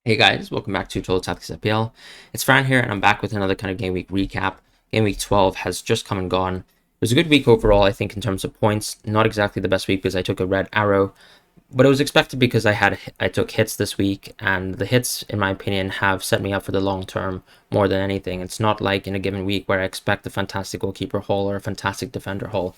Hey guys, welcome back to Total Tactics FPL. It's Fran here, and I'm back with another kind of game week recap. Game week 12 has just come and gone. It was a good week overall, I think, in terms of points. Not exactly the best week because I took a red arrow, but it was expected because I took hits this week, and the hits, in my opinion, have set me up for the long term more than anything. It's not like in a given week where I expect a fantastic goalkeeper haul or a fantastic defender haul.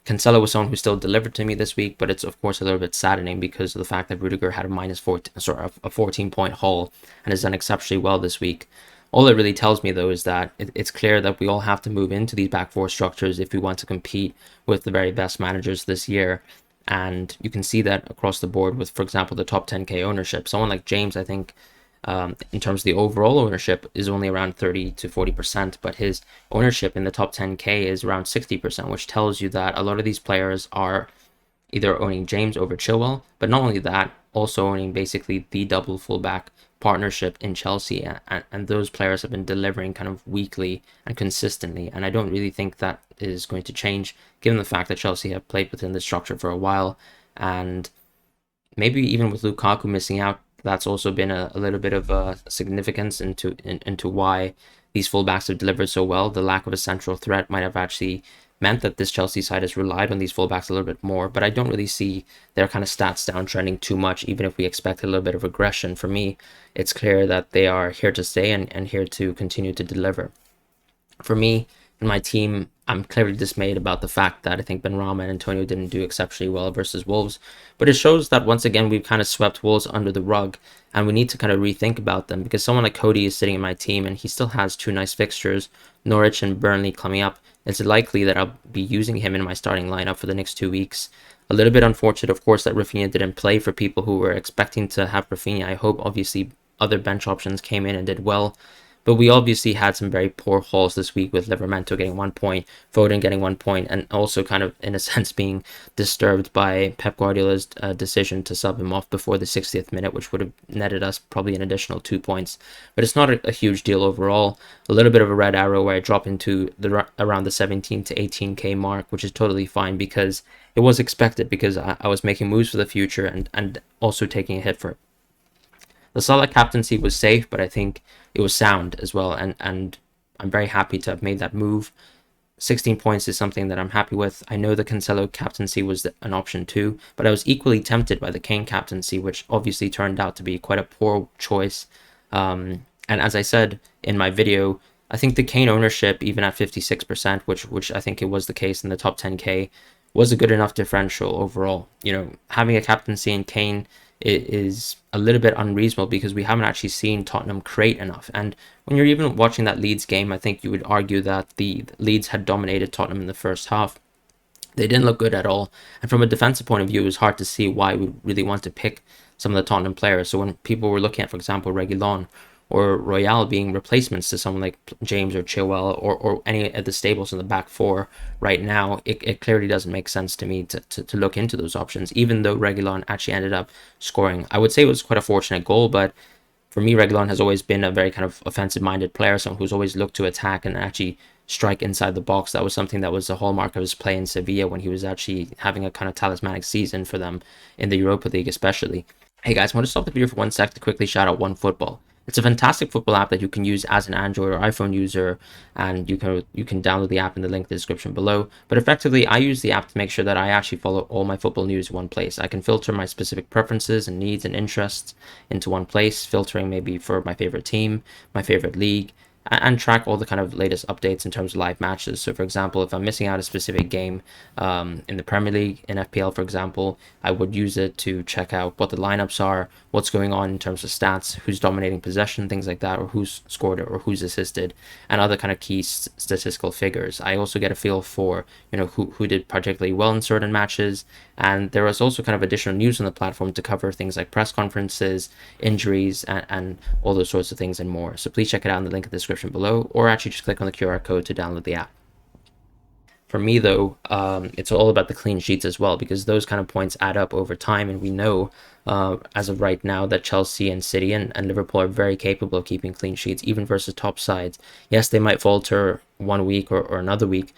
Cancelo was someone who still delivered to me this week, but it's of course a little bit saddening because of the fact that Rudiger had a minus 14, sorry, a 14-point haul and has done exceptionally well this week. All it really tells me though is that it's clear that we all have to move into these back four structures if we want to compete with the very best managers this year. And you can see that across the board with, for example, the top 10k ownership. Someone like James, I think, in terms of the overall ownership, is only around 30 to 40%, but his ownership in the top 10k is around 60%, which tells you that a lot of these players are either owning James over Chilwell, but not only that, also owning basically the double fullback partnership in Chelsea, and those players have been delivering kind of weekly and consistently, and I don't really think that is going to change given the fact that Chelsea have played within the structure for a while, and maybe even with Lukaku missing out, that's also been a little bit of a significance into why these fullbacks have delivered so well. The lack of a central threat might have actually meant that this Chelsea side has relied on these fullbacks a little bit more, but I don't really see their kind of stats downtrending too much, even if we expect a little bit of aggression. For me, it's clear that they are here to stay and here to continue to deliver. For me and my team, I'm clearly dismayed about the fact that I think Benrahma and Antonio didn't do exceptionally well versus Wolves. But it shows that once again we've kind of swept Wolves under the rug, and we need to kind of rethink about them because someone like Cody is sitting in my team and he still has two nice fixtures, Norwich and Burnley coming up. It's likely that I'll be using him in my starting lineup for the next 2 weeks. A little bit unfortunate, of course, that Rafinha didn't play for people who were expecting to have Rafinha. I hope obviously other bench options came in and did well. But we obviously had some very poor hauls this week with Livermento getting 1 point, Foden getting 1 point, and also kind of, in a sense, being disturbed by Pep Guardiola's decision to sub him off before the 60th minute, which would have netted us probably an additional 2 points. But it's not a huge deal overall. A little bit of a red arrow where I drop into around the 17 to 18k mark, which is totally fine because it was expected because I was making moves for the future and also taking a hit for it. The Salah captaincy was safe, but I think it was sound as well, and I'm very happy to have made that move. 16 points is something that I'm happy with. I know the Cancelo captaincy was an option too, but I was equally tempted by the Kane captaincy, which obviously turned out to be quite a poor choice. And as I said in my video, I think the Kane ownership, even at 56%, which I think it was the case in the top 10k, was a good enough differential overall. You know, having a captaincy in Kane is a little bit unreasonable because we haven't actually seen Tottenham create enough. And when you're even watching that Leeds game, I think you would argue that the Leeds had dominated Tottenham in the first half. They didn't look good at all. And from a defensive point of view, it was hard to see why we really want to pick some of the Tottenham players. So when people were looking at, for example, Reguilon or Royale being replacements to someone like James or Chilwell or any of the stables in the back four right now, it clearly doesn't make sense to me to look into those options, even though Reguilon actually ended up scoring. I would say it was quite a fortunate goal, but for me, Reguilon has always been a very kind of offensive-minded player, someone who's always looked to attack and actually strike inside the box. That was something that was a hallmark of his play in Sevilla when he was actually having a kind of talismanic season for them in the Europa League especially. Hey guys, I want to stop the video for 1 sec to quickly shout out OneFootball. It's a fantastic football app that you can use as an Android or iPhone user, and you can download the app in the link in the description below. But effectively, I use the app to make sure that I actually follow all my football news in one place. I can filter my specific preferences and needs and interests into one place, filtering maybe for my favorite team, my favorite league, and track all the kind of latest updates in terms of live matches. So for example, if I'm missing out a specific game in the Premier League, in FPL for example, I would use it to check out what the lineups are, what's going on in terms of stats, who's dominating possession, things like that, or who's scored or who's assisted, and other kind of key statistical figures. I also get a feel for, you know, who did particularly well in certain matches, and there was also kind of additional news on the platform to cover things like press conferences, injuries, and all those sorts of things and more. So please check it out in the link in the description below, or actually just click on the QR code to download the app. For me though, it's all about the clean sheets as well, because those kind of points add up over time, and we know as of right now that Chelsea and City and Liverpool are very capable of keeping clean sheets, even versus top sides. Yes, they might falter 1 week or another week,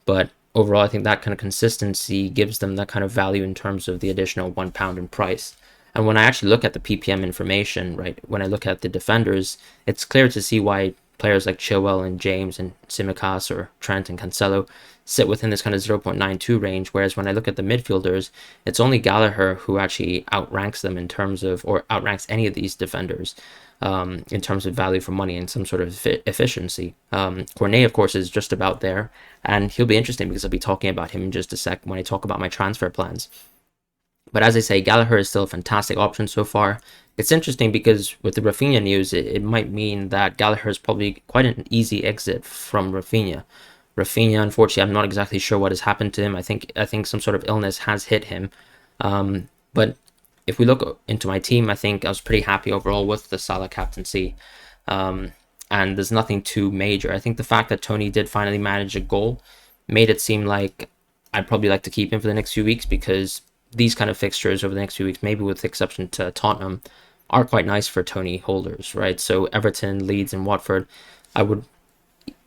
but overall I think that kind of consistency gives them that kind of value in terms of the additional £1 in price. And when I actually look at the PPM information, right, when I look at the defenders, it's clear to see why players like Chilwell and James and Tsimikas or Trent and Cancelo sit within this kind of 0.92 range, whereas when I look at the midfielders, it's only Gallagher who actually outranks them in terms of, or outranks any of these defenders in terms of value for money and some sort of efficiency. Cornet, of course, is just about there, and he'll be interesting because I'll be talking about him in just a sec when I talk about my transfer plans. But as I say, Gallagher is still a fantastic option so far. It's interesting because with the Rafinha news, it might mean that Gallagher is probably quite an easy exit from Rafinha. Rafinha, unfortunately, I'm not exactly sure what has happened to him. I think some sort of illness has hit him. But if we look into my team, I think I was pretty happy overall with the Salah captaincy. And there's nothing too major. I think the fact that Tony did finally manage a goal made it seem like I'd probably like to keep him for the next few weeks, because these kind of fixtures over the next few weeks, maybe with the exception to Tottenham, are quite nice for Tony holders, right? So Everton, Leeds, and Watford, I would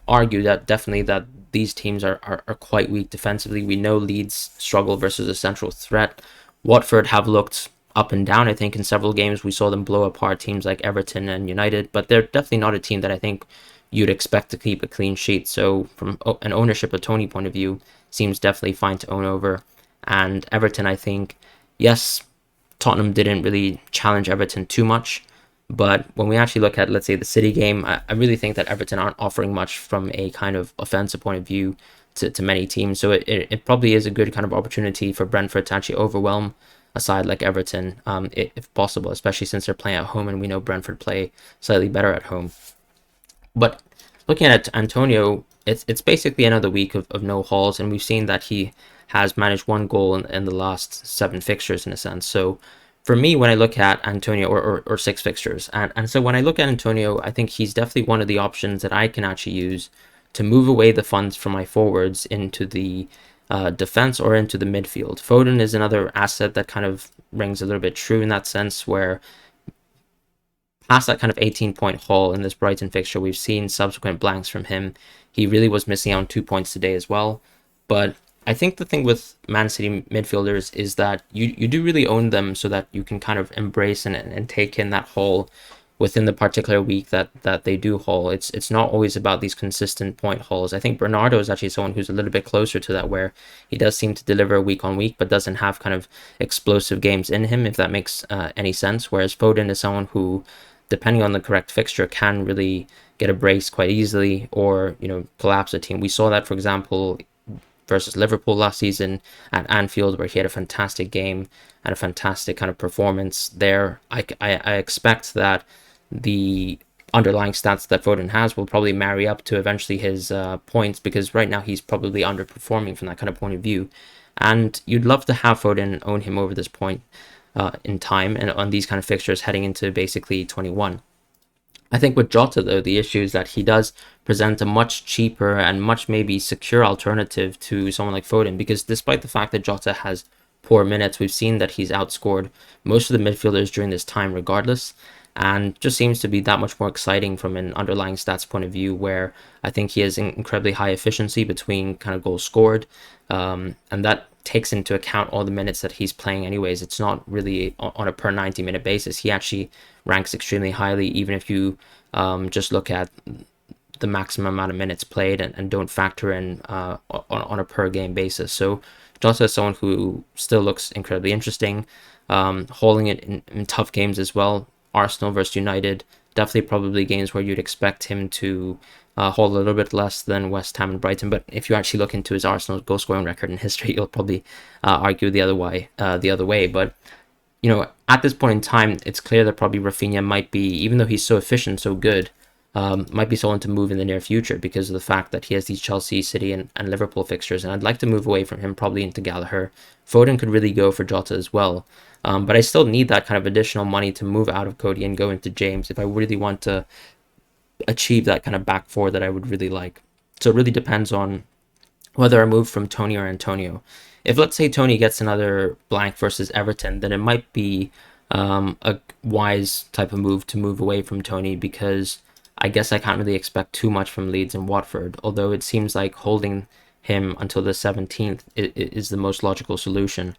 argue that definitely that these teams are quite weak defensively. We know Leeds struggle versus a central threat. Watford have looked up and down. I think in several games we saw them blow apart teams like Everton and United, but they're definitely not a team that I think you'd expect to keep a clean sheet. So from an ownership of Tony point of view, seems definitely fine to own over. And Everton, I think, yes, Tottenham didn't really challenge Everton too much. But when we actually look at, let's say, the City game, I really think that Everton aren't offering much from a kind of offensive point of view to many teams. So it probably is a good kind of opportunity for Brentford to actually overwhelm a side like Everton, if possible, especially since they're playing at home and we know Brentford play slightly better at home. But looking at Antonio, it's basically another week of no hauls, and we've seen that he has managed one goal in the last 7 fixtures in a sense. So for me, when I look at Antonio, or 6 fixtures, and so when I look at Antonio, I think he's definitely one of the options that I can actually use to move away the funds from my forwards into the defense or into the midfield. Foden is another asset that kind of rings a little bit true in that sense, where past that kind of 18-point haul in this Brighton fixture, we've seen subsequent blanks from him. He really was missing out on 2 points today as well. But I think the thing with Man City midfielders is that you do really own them so that you can kind of embrace and take in that haul within the particular week that they do haul. It's not always about these consistent point hauls. I think Bernardo is actually someone who's a little bit closer to that, where he does seem to deliver week on week, but doesn't have kind of explosive games in him, if that makes any sense. Whereas Foden is someone who, depending on the correct fixture, can really get a brace quite easily, or collapse a team. We saw that, for example, versus Liverpool last season at Anfield, where he had a fantastic game and a fantastic kind of performance there. I expect that the underlying stats that Foden has will probably marry up to eventually his points, because right now he's probably underperforming from that kind of point of view. And you'd love to have Foden own him over this point in time and on these kind of fixtures heading into basically 21. I think with Jota, though, the issue is that he does present a much cheaper and much maybe secure alternative to someone like Foden, because despite the fact that Jota has poor minutes, we've seen that he's outscored most of the midfielders during this time regardless, and just seems to be that much more exciting from an underlying stats point of view, where I think he has incredibly high efficiency between kind of goals scored, and that takes into account all the minutes that he's playing anyways. It's not really on a per 90-minute basis. He actually ranks extremely highly, even if you just look at the maximum amount of minutes played and don't factor in on a per game basis. So Jota is someone who still looks incredibly interesting, holding it in tough games as well. Arsenal versus United, definitely probably games where you'd expect him to hold a little bit less than West Ham and Brighton. But if you actually look into his Arsenal goal scoring record in history, you'll probably argue the other way. But at this point in time, it's clear that probably Rafinha might be, even though he's so efficient, so good, might be someone to move in the near future because of the fact that he has these Chelsea, City, and Liverpool fixtures. And I'd like to move away from him, probably into Gallagher. Foden could really go for Jota as well. But I still need that kind of additional money to move out of Cody and go into James if I really want to achieve that kind of back four that I would really like. So it really depends on whether I move from Tony or Antonio. If, let's say, Tony gets another blank versus Everton, then it might be a wise type of move to move away from Tony, because I guess I can't really expect too much from Leeds and Watford, although it seems like holding him until the 17th is the most logical solution.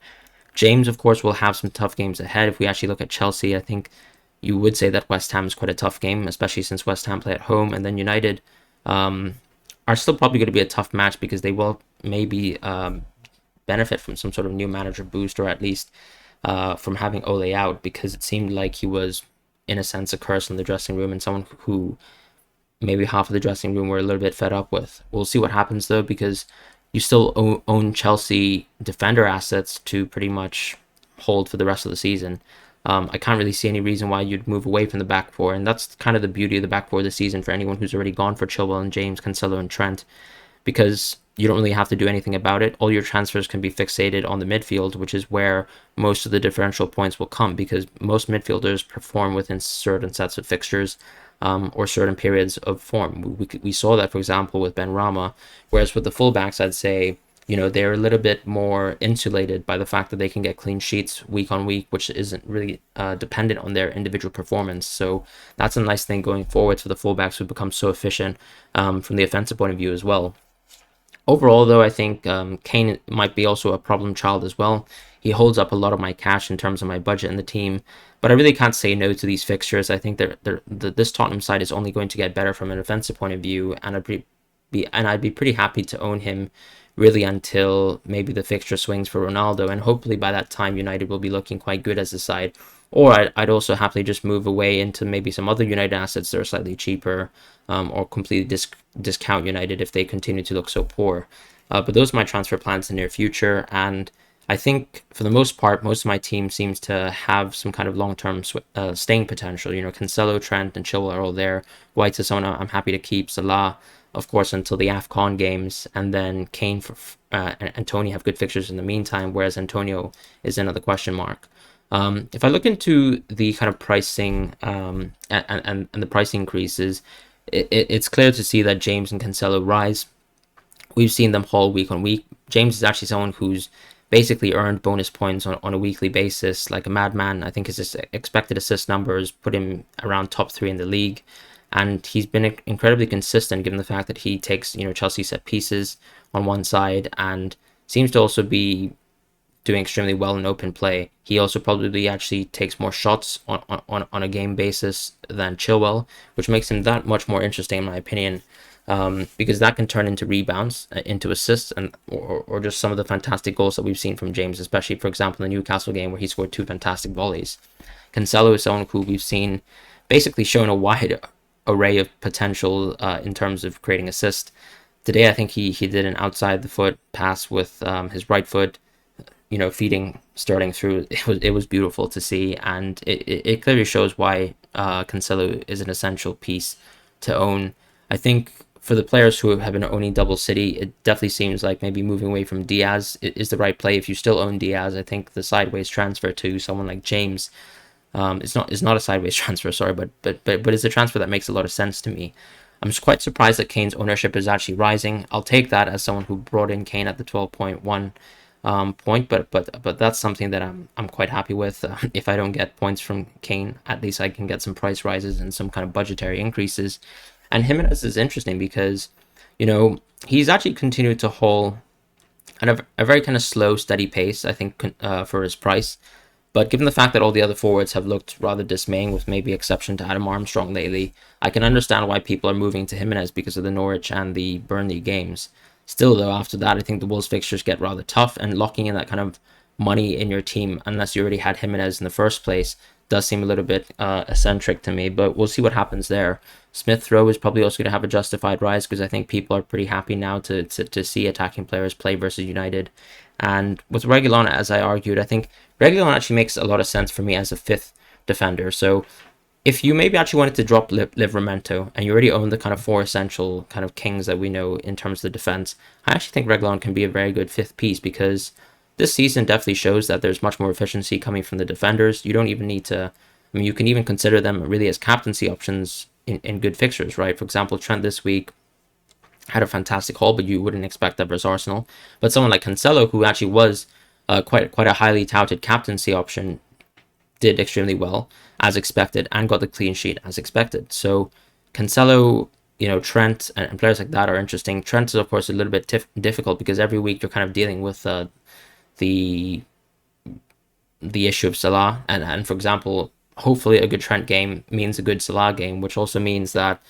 James, of course, will have some tough games ahead. If we actually look at Chelsea, I think you would say that West Ham is quite a tough game, especially since West Ham play at home. And then United um, are still probably going to be a tough match because they will maybe benefit from some sort of new manager boost, or at least from having Ole out, because it seemed like he was, in a sense, a curse in the dressing room and someone who maybe half of the dressing room were a little bit fed up with. We'll see what happens though, because you still own Chelsea defender assets to pretty much hold for the rest of the season. I can't really see any reason why you'd move away from the back four, and that's kind of the beauty of the back four this season for anyone who's already gone for Chilwell and James, Cancelo and Trent, because you don't really have to do anything about it. All your transfers can be fixated on the midfield, which is where most of the differential points will come, because most midfielders perform within certain sets of fixtures or certain periods of form. We saw that, for example, with Ben Rama, whereas with the fullbacks, I'd say, they're a little bit more insulated by the fact that they can get clean sheets week on week, which isn't really dependent on their individual performance. So that's a nice thing going forward for the fullbacks who become so efficient from the offensive point of view as well. Overall, though, I think Kane might be also a problem child as well. He holds up a lot of my cash in terms of my budget in the team, but I really can't say no to these fixtures. I think this Tottenham side is only going to get better from an offensive point of view, and I'd be pretty happy to own him really until maybe the fixture swings for Ronaldo, and hopefully by that time United will be looking quite good as a side. Or I'd also happily just move away into maybe some other United assets that are slightly cheaper, or completely discount United if they continue to look so poor. But those are my transfer plans in the near future, and I think for the most part, most of my team seems to have some kind of long-term staying potential. Cancelo, Trent, and Chilwell are all there. White is someone I'm happy to keep. Salah, of course, until the AFCON games, and then Kane and Tony have good fixtures in the meantime, whereas Antonio is another question mark. If I look into the kind of pricing and the price increases, it's clear to see that James and Cancelo rise. We've seen them haul week on week. James is actually someone who's basically earned bonus points on a weekly basis like a madman. I think his expected assist numbers put him around top 3 in the league. And he's been incredibly consistent given the fact that he takes, Chelsea set pieces on one side and seems to also be doing extremely well in open play. He also probably actually takes more shots on a game basis than Chilwell, which makes him that much more interesting in my opinion, because that can turn into rebounds, into assists, and or just some of the fantastic goals that we've seen from James, especially, for example, in the Newcastle game where he scored 2 fantastic volleys. Cancelo is someone who we've seen basically shown a wide array of potential in terms of creating assists. Today, I think he did an outside the foot pass with his right foot, feeding Sterling through. It was beautiful to see, and it clearly shows why Cancelo is an essential piece to own. I think for the players who have been owning double City, it definitely seems like maybe moving away from Diaz is the right play. If you still own Diaz, I think the sideways transfer to someone like James, it's not a sideways transfer, sorry, but it's a transfer that makes a lot of sense to me. I'm just quite surprised that Kane's ownership is actually rising. I'll take that as someone who brought in Kane at the 12.1 point, but that's something that I'm quite happy with. If I don't get points from Kane, at least I can get some price rises and some kind of budgetary increases. And Jimenez is interesting because, he's actually continued to haul at a very kind of slow, steady pace, I think, for his price. But given the fact that all the other forwards have looked rather dismaying, with maybe exception to Adam Armstrong lately, I can understand why people are moving to Jimenez because of the Norwich and the Burnley games. Still, though, after that, I think the Wolves fixtures get rather tough, and locking in that kind of money in your team, unless you already had Jimenez in the first place, does seem a little bit eccentric to me, but we'll see what happens there. Smith Rowe is probably also going to have a justified rise because I think people are pretty happy now to see attacking players play versus United. And with Reguilon, as I argued, I think Reguilon actually makes a lot of sense for me as a 5th defender. So if you maybe actually wanted to drop Livramento and you already own the kind of 4 essential kind of kings that we know in terms of the defense, I actually think Reguilon can be a very good 5th piece because this season definitely shows that there's much more efficiency coming from the defenders. You don't even need to, you can even consider them really as captaincy options in good fixtures, right? For example, Trent this week had a fantastic haul, but you wouldn't expect that versus Arsenal. But someone like Cancelo, who actually was quite a highly touted captaincy option, did extremely well as expected and got the clean sheet as expected. So Cancelo, Trent and players like that are interesting. Trent is of course a little bit difficult because every week you're kind of dealing with the the issue of Salah. And for example, hopefully a good Trent game means a good Salah game, which also means that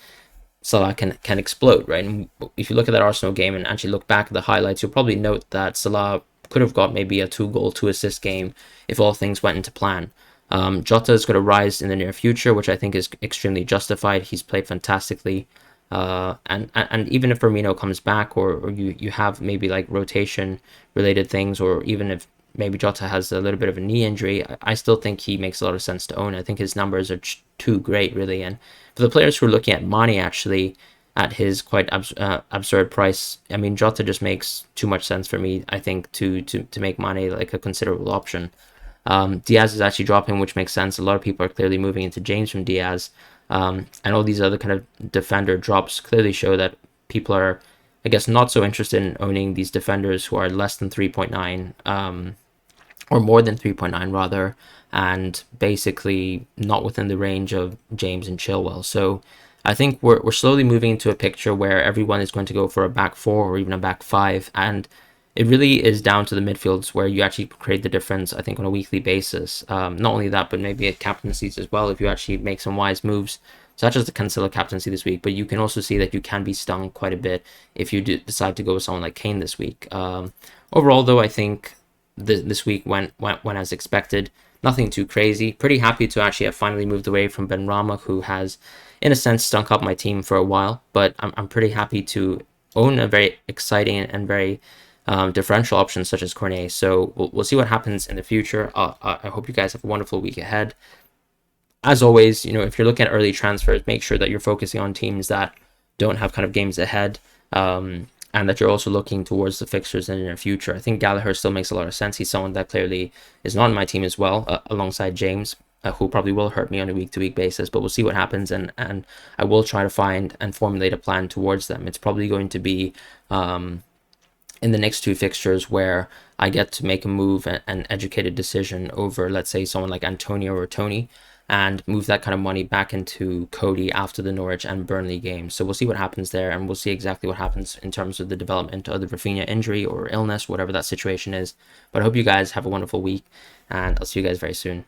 Salah can explode, right? And if you look at that Arsenal game and actually look back at the highlights, you'll probably note that Salah could have got maybe a 2-goal, 2-assist game if all things went into plan. Jota is going to rise in the near future, which I think is extremely justified. He's played fantastically. And even if Firmino comes back, or you have maybe like rotation related things, or even if maybe Jota has a little bit of a knee injury, I still think he makes a lot of sense to own. I think his numbers are too great, really. And for the players who are looking at Mane, actually, at his quite absurd price, I mean, Jota just makes too much sense for me, I think, to make Mane like a considerable option. Diaz is actually dropping, which makes sense. A lot of people are clearly moving into James from Diaz. And all these other kind of defender drops clearly show that people are, I guess, not so interested in owning these defenders who are less than 3.9, or more than 3.9 rather, and basically not within the range of James and Chilwell. So I think we're slowly moving into a picture where everyone is going to go for a back four or even a back five, and it really is down to the midfields where you actually create the difference, I think, on a weekly basis. Not only that, but maybe at captaincies as well, if you actually make some wise moves, such as the Cancelo captaincy this week. But you can also see that you can be stung quite a bit if you decide to go with someone like Kane this week. Overall, though, I think this week went as expected. Nothing too crazy. Pretty happy to actually have finally moved away from Benrahma, who has, in a sense, stunk up my team for a while. But I'm pretty happy to own a very exciting and very differential options such as Cornet. So we'll see what happens in the future. I hope you guys have a wonderful week ahead. As always, if you're looking at early transfers, make sure that you're focusing on teams that don't have kind of games ahead, and that you're also looking towards the fixtures in the near future. I think Gallagher still makes a lot of sense. He's someone that clearly is not on my team as well, alongside James, who probably will hurt me on a week-to-week basis, but we'll see what happens, and I will try to find and formulate a plan towards them. It's probably going to be in the next two fixtures where I get to make a move, an educated decision over, let's say, someone like Antonio or Tony, and move that kind of money back into Cody after the Norwich and Burnley games. So we'll see what happens there, and we'll see exactly what happens in terms of the development of the Rafinha injury or illness, whatever that situation is. But I hope you guys have a wonderful week, and I'll see you guys very soon.